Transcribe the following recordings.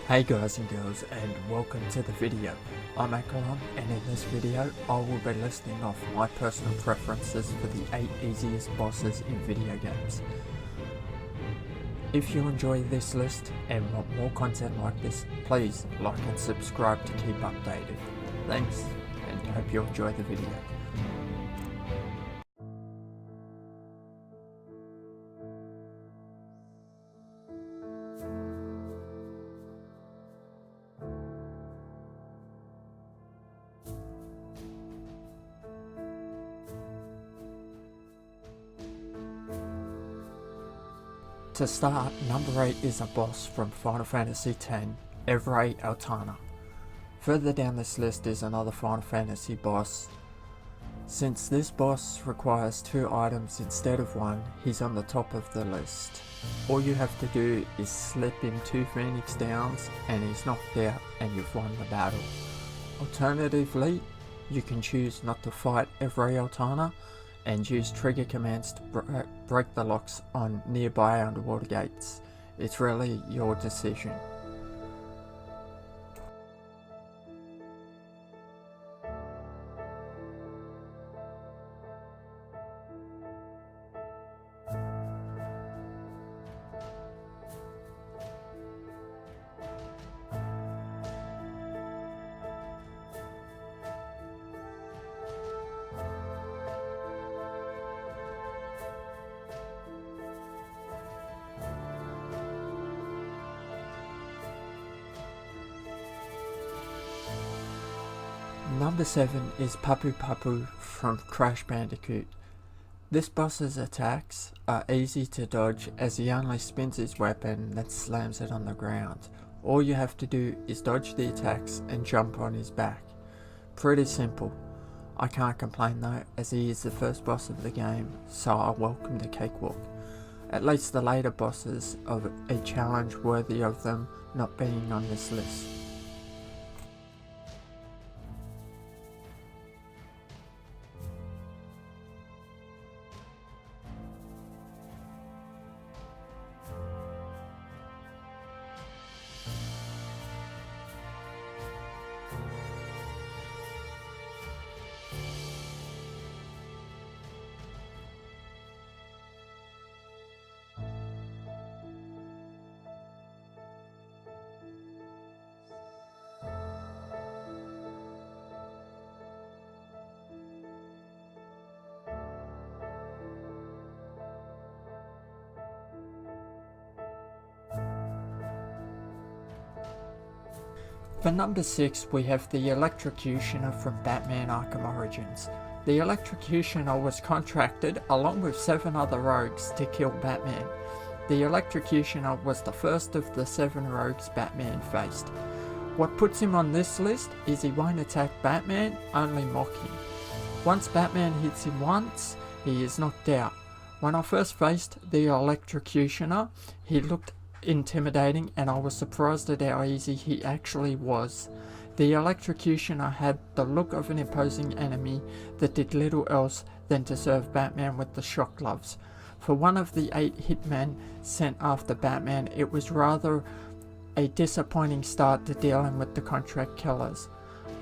Hey guys and girls, and welcome to the video. I'm Akalon, and in this video I will be listing off my personal preferences for the 8 easiest bosses in video games. If you enjoy this list and want more content like this, please like and subscribe to keep updated. Thanks, and hope you enjoy the video. To start, number 8 is a boss from Final Fantasy X, Evrae Altana. Further down this list is another Final Fantasy boss. Since this boss requires 2 items instead of 1, he's on the top of the list. All you have to do is slip him 2 Phoenix Downs and he's knocked out and you've won the battle. Alternatively, you can choose not to fight Evrae Altana and use trigger commands to break the locks on nearby underwater gates. It's really your decision. Number 7 is Papu Papu from Crash Bandicoot. This boss's attacks are easy to dodge as he only spins his weapon then slams it on the ground. All you have to do is dodge the attacks and jump on his back. Pretty simple. I can't complain though, as he is the first boss of the game, so I welcome the cakewalk. At least the later bosses of a challenge worthy of them not being on this list. For number 6 we have the Electrocutioner from Batman Arkham Origins. The Electrocutioner was contracted along with 7 other rogues to kill Batman. The Electrocutioner was the first of the 7 rogues Batman faced. What puts him on this list is he won't attack Batman, only mock him. Once Batman hits him once, he is knocked out. When I first faced the Electrocutioner, he looked intimidating and I was surprised at how easy he actually was. The Electrocutioner had the look of an imposing enemy that did little else than to serve Batman with the shock gloves. For one of the 8 hitmen sent after Batman, it was rather a disappointing start to dealing with the contract killers.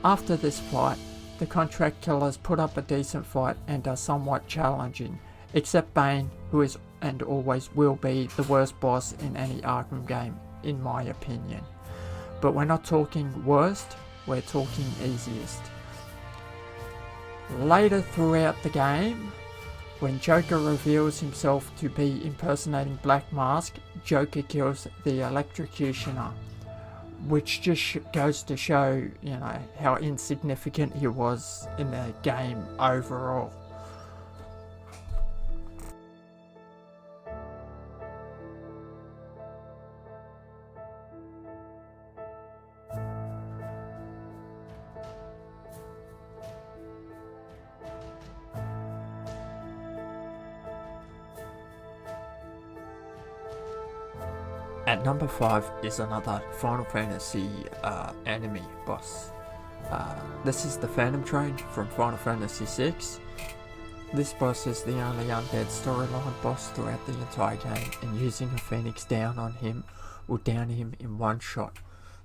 After this fight, the contract killers put up a decent fight and are somewhat challenging, except Bane, who is and always will be the worst boss in any Arkham game, in my opinion. But we're not talking worst, we're talking easiest. Later throughout the game, when Joker reveals himself to be impersonating Black Mask, Joker kills the Electrocutioner, which just goes to show, how insignificant he was in the game overall. At number 5 is another Final Fantasy enemy boss. This is the Phantom Train from Final Fantasy VI. This boss is the only undead storyline boss throughout the entire game, and using a Phoenix down on him will down him in one shot.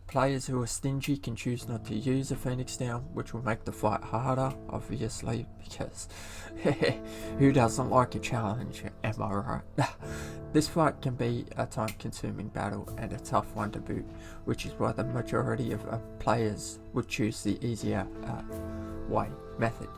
Players who are stingy can choose not to use a Phoenix Down, which will make the fight harder, obviously, because who doesn't like a challenge, am I right? This fight can be a time-consuming battle and a tough one to boot, which is why the majority of players would choose the easier method.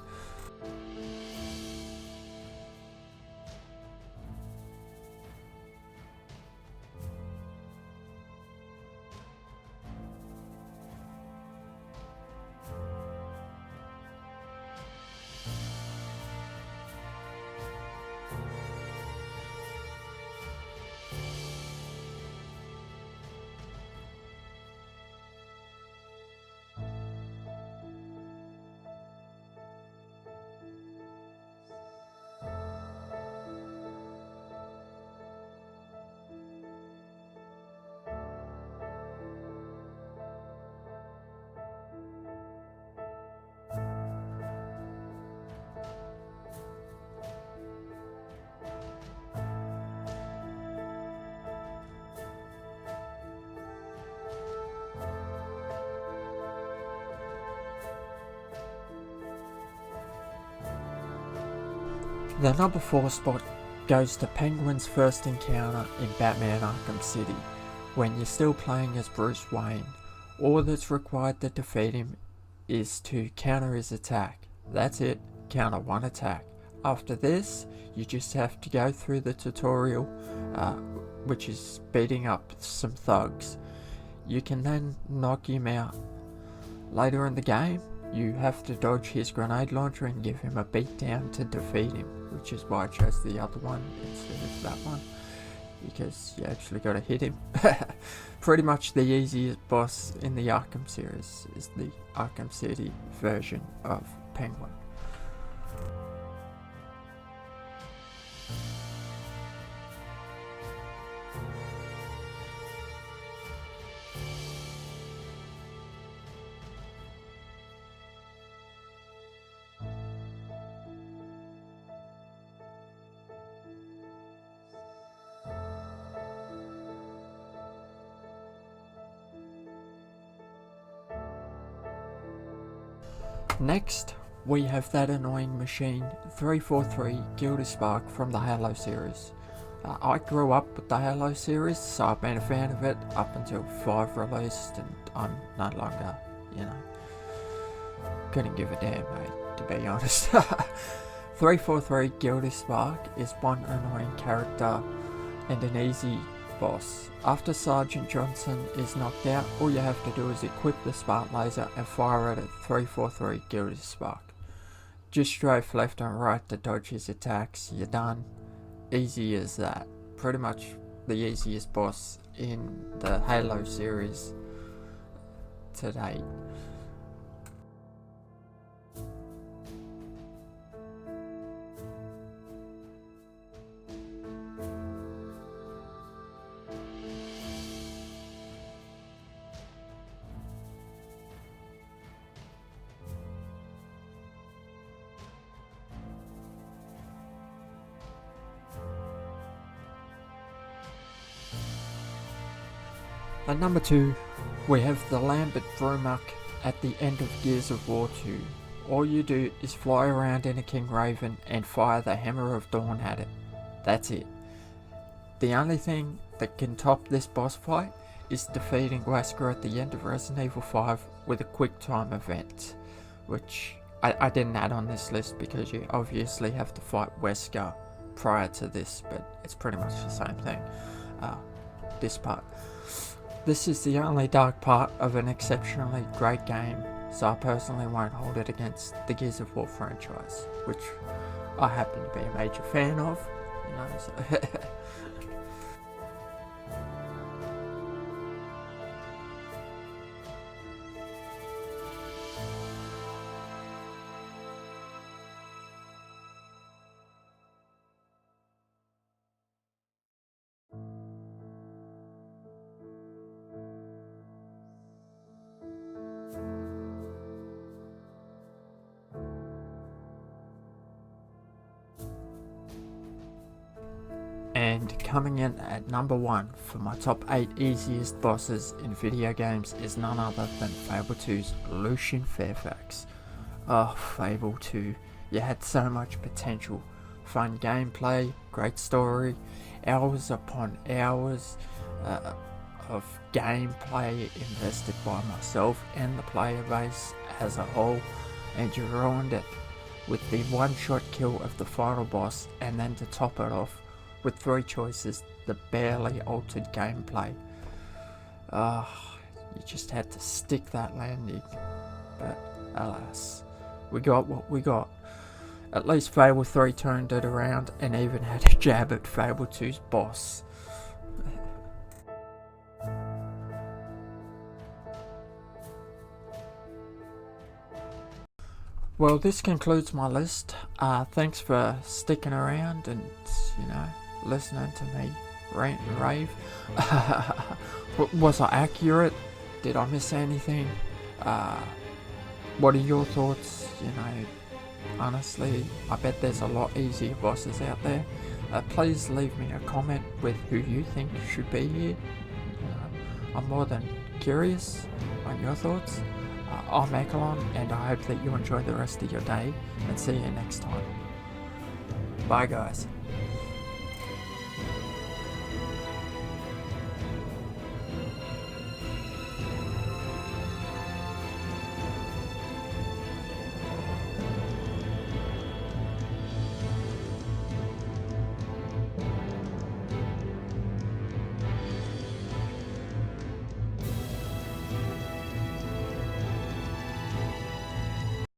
The number 4 spot goes to Penguin's first encounter in Batman Arkham City, when you're still playing as Bruce Wayne. All that's required to defeat him is to counter his attack. That's it, counter one attack. After this, you just have to go through the tutorial, which is beating up some thugs. You can then knock him out. Later in the game, you have to dodge his grenade launcher and give him a beatdown to defeat him, which is why I chose the other one instead of that one, because you actually got to hit him. Pretty much the easiest boss in the Arkham series is the Arkham City version of Penguin. Next, we have that annoying machine, 343 Gilderspark from the Halo series. I grew up with the Halo series, so I've been a fan of it up until 5 released, and I'm no longer, couldn't give a damn, mate, to be honest. 343 Gilderspark is one annoying character and an easy boss. After Sergeant Johnson is knocked out, all you have to do is equip the Spark Laser and fire it at 343 Gilderspark. Just strafe left and right to dodge his attacks, you're done. Easy as that. Pretty much the easiest boss in the Halo series to date. At number 2, we have the Lambert Brumak at the end of Gears of War 2. All you do is fly around in a King Raven and fire the Hammer of Dawn at it. That's it. The only thing that can top this boss fight is defeating Wesker at the end of Resident Evil 5 with a quick time event, which I didn't add on this list because you obviously have to fight Wesker prior to this, but it's pretty much the same thing. This part. This is the only dark part of an exceptionally great game, so I personally won't hold it against the Gears of War franchise, which I happen to be a major fan of, so And coming in at number 1 for my top 8 easiest bosses in video games is none other than Fable 2's Lucian Fairfax. Oh, Fable 2, you had so much potential. Fun gameplay, great story, hours upon hours of gameplay invested by myself and the player base as a whole, and you ruined it with the one-shot kill of the final boss, and then to top it off with 3 choices, the barely altered gameplay. You just had to stick that landing, but alas, we got what we got. At least Fable 3 turned it around and even had a jab at Fable 2's boss. Well, this concludes my list. Thanks for sticking around and, listening to me rant and rave. Was I accurate? Did I miss anything? What are your thoughts? Honestly, I bet there's a lot easier bosses out there. Please leave me a comment with who you think should be here. I'm more than curious on your thoughts. I'm Echelon, and I hope that you enjoy the rest of your day, and see you next time. Bye guys.